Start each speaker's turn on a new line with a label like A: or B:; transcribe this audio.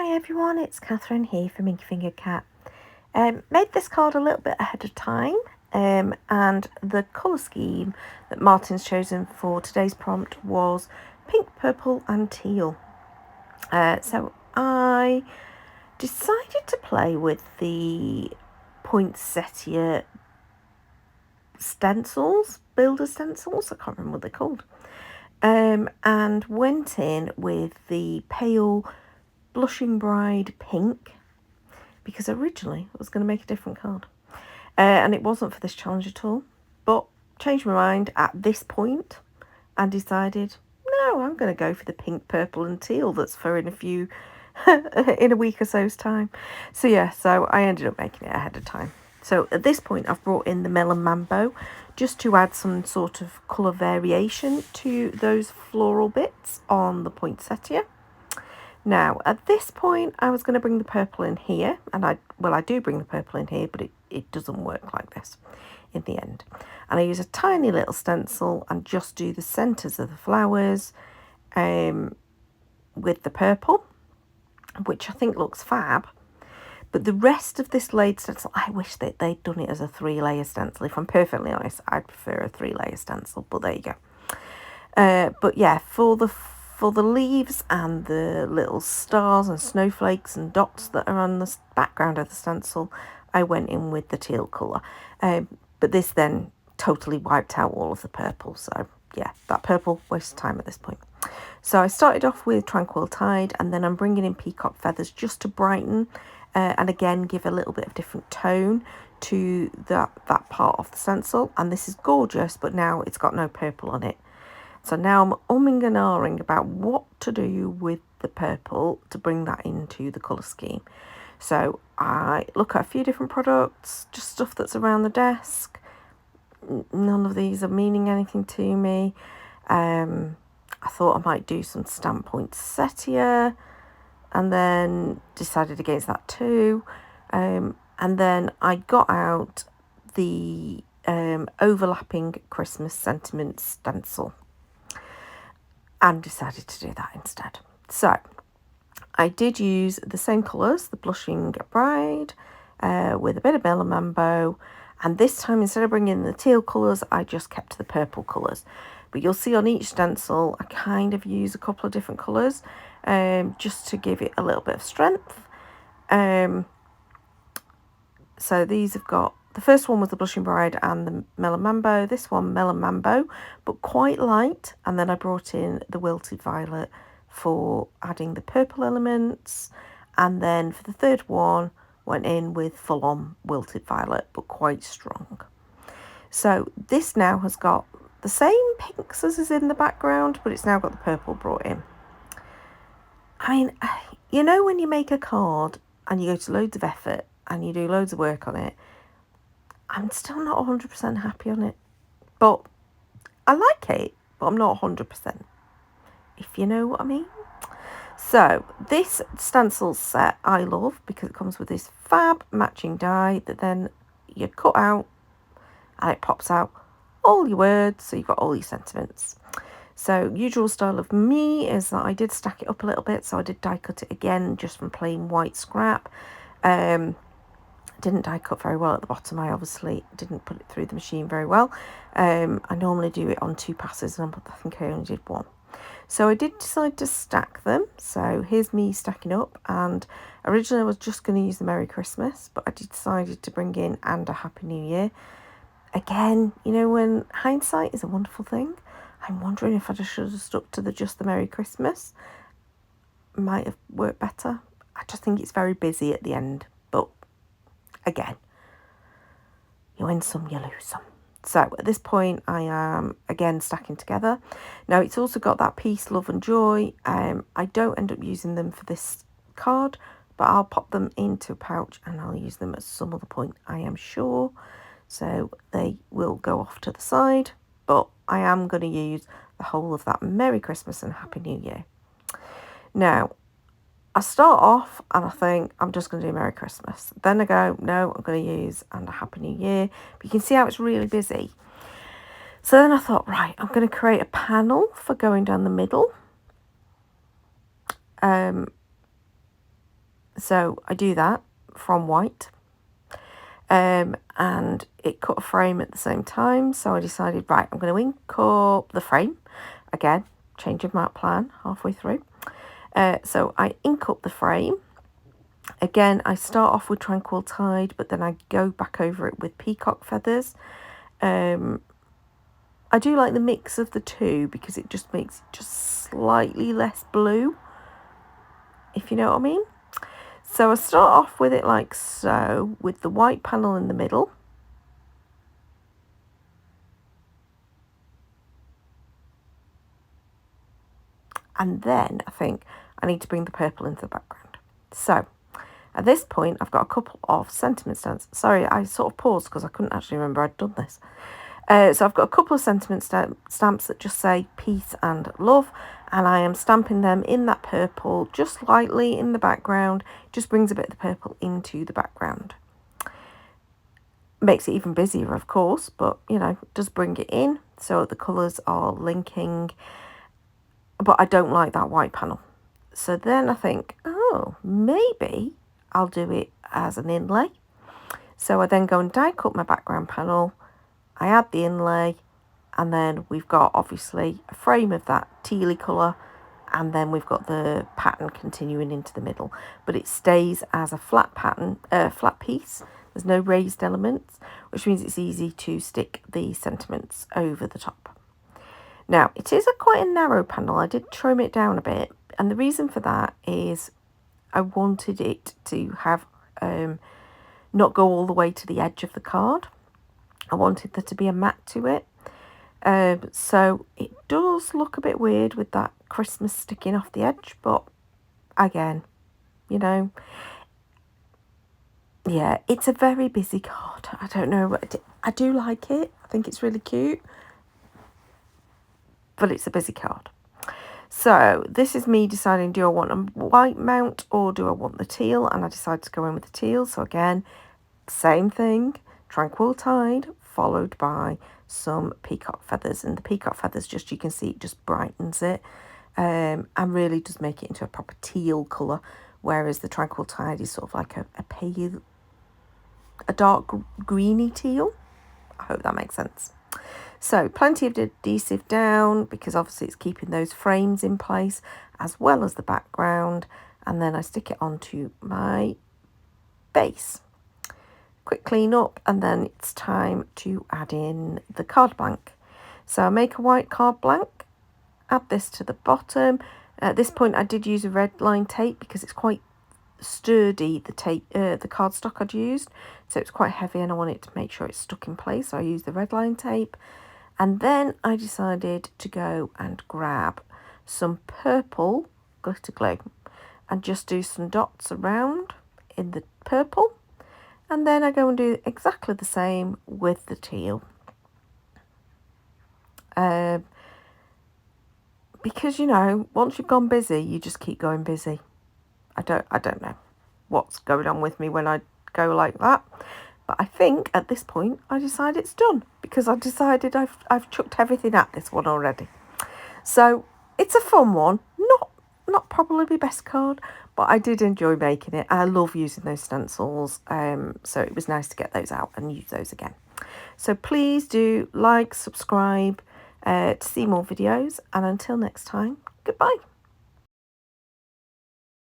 A: Hi everyone, it's Catherine here from Inky Finger Cat. Made this card a little bit ahead of time, and the colour scheme that Martin's chosen for today's prompt was pink, purple and teal. So I decided to play with the poinsettia stencils, builder stencils, I can't remember what they're called, and went in with the pale Blushing Bride pink, because originally I was going to make a different card, and it wasn't for this challenge at all, but changed my mind at this point and decided, no, I'm going to go for the pink, purple and teal that's for in a week or so's time. So yeah, so I ended up making it ahead of time. So at this point I've brought in the Melon Mambo just to add some sort of colour variation to those floral bits on the poinsettia. Now, at this point, I was going to bring the purple in here, and I do bring the purple in here, but it doesn't work like this in the end. And I use a tiny little stencil and just do the centres of the flowers with the purple, which I think looks fab. But the rest of this laid stencil, I wish that they'd done it as a 3-layer stencil. If I'm perfectly honest, I'd prefer a 3-layer stencil, but there you go. But yeah, for the leaves and the little stars and snowflakes and dots that are on the background of the stencil, I went in with the teal colour. But this then totally wiped out all of the purple. So yeah, that purple wasted time at this point. So I started off with Tranquil Tide, and then I'm bringing in Peacock Feathers just to brighten and again give a little bit of different tone to that part of the stencil. And this is gorgeous, but now it's got no purple on it. So now I'm umming and ahhing about what to do with the purple to bring that into the colour scheme. So I look at a few different products, just stuff that's around the desk. None of these are meaning anything to me. I thought I might do some stamp poinsettia, and then decided against that too. And then I got out the overlapping Christmas sentiment stencil and decided to do that instead. So I did use the same colours, the Blushing Bride, with a bit of Melon Mambo, and this time instead of bringing the teal colours, I just kept the purple colours. But you'll see on each stencil I kind of use a couple of different colours just to give it a little bit of strength. So these have got, the first one was the Blushing Bride and the Melon Mambo. This one, Melon Mambo, but quite light. And then I brought in the Wilted Violet for adding the purple elements. And then for the third one, went in with full-on Wilted Violet, but quite strong. So this now has got the same pinks as is in the background, but it's now got the purple brought in. I mean, you know when you make a card and you go to loads of effort and you do loads of work on it, I'm still not 100% happy on it. But I like it, but I'm not 100%, if you know what I mean. So this stencil set I love because it comes with this fab matching die that then you cut out and it pops out all your words, so you've got all your sentiments. So usual style of me is that I did stack it up a little bit, so I did die cut it again just from plain white scrap. Didn't die cut very well at the bottom. I obviously didn't put it through the machine very well. I normally do it on 2 passes, and I think I only did 1. So I did decide to stack them. So here's me stacking up, and originally I was just going to use the Merry Christmas, but I decided to bring in and a Happy New Year. Again, you know, when hindsight is a wonderful thing, I'm wondering if I should have stuck to just the Merry Christmas. Might have worked better. I just think it's very busy at the end, but again, you win some, you lose some. So at this point, I am again stacking together. Now it's also got that peace, love and joy. I don't end up using them for this card, but I'll pop them into a pouch and I'll use them at some other point, I am sure. So they will go off to the side, but I am going to use the whole of that Merry Christmas and Happy New Year. Now, I start off and I think I'm just going to do Merry Christmas. Then I go, no, I'm going to use and a Happy New Year. But you can see how it's really busy. So then I thought, right, I'm going to create a panel for going down the middle. So I do that from white. And it cut a frame at the same time, so I decided, right, I'm going to ink up the frame. Again, change of map plan halfway through. So I ink up the frame. Again, I start off with Tranquil Tide, but then I go back over it with peacock feathers. I do like the mix of the two because it just makes it just slightly less blue, if you know what I mean. So I start off with it like so, with the white panel in the middle. And then I think I need to bring the purple into the background. So at this point, I've got a couple of sentiment stamps. Sorry, I sort of paused because I couldn't actually remember I'd done this. So I've got a couple of sentiment stamps that just say peace and love, and I am stamping them in that purple just lightly in the background. Just brings a bit of the purple into the background. Makes it even busier, of course, but you know, does bring it in so the colours are linking. But I don't like that white panel. So then I think, oh, maybe I'll do it as an inlay. So I then go and die cut my background panel. I add the inlay, and then we've got obviously a frame of that tealy colour, and then we've got the pattern continuing into the middle, but it stays as a flat pattern, flat piece. There's no raised elements, which means it's easy to stick the sentiments over the top. Now, it is quite a narrow panel. I did trim it down a bit, and the reason for that is I wanted it to have not go all the way to the edge of the card. I wanted there to be a mat to it. So it does look a bit weird with that Christmas sticking off the edge, but again, you know, yeah, it's a very busy card. I don't know, I do like it. I think it's really cute, but it's a busy card. So this is me deciding, do I want a white mount or do I want the teal? And I decided to go in with the teal. So again, same thing, Tranquil Tide, followed by some peacock feathers. And the peacock feathers, just you can see, it just brightens it and really does make it into a proper teal colour. Whereas the Tranquil Tide is sort of like a pale, a dark greeny teal. I hope that makes sense. So plenty of adhesive down because obviously it's keeping those frames in place as well as the background. And then I stick it onto my base. Quick clean up, and then it's time to add in the card blank. So I make a white card blank, add this to the bottom. At this point I did use a red line tape because it's quite sturdy, the tape, the cardstock I'd used, so it's quite heavy and I wanted to make sure it's stuck in place, so I used the red line tape. And then I decided to go and grab some purple glitter glue and just do some dots around in the purple. And then I go and do exactly the same with the teal. Because, you know, once you've gone busy, you just keep going busy. I don't know what's going on with me when I go like that. But I think at this point, I decide it's done. Because I decided I've chucked everything at this one already. So it's a fun one. Not probably my best card, but I did enjoy making it. I love using those stencils, so it was nice to get those out and use those again. So please do like, subscribe to see more videos, and until next time, goodbye.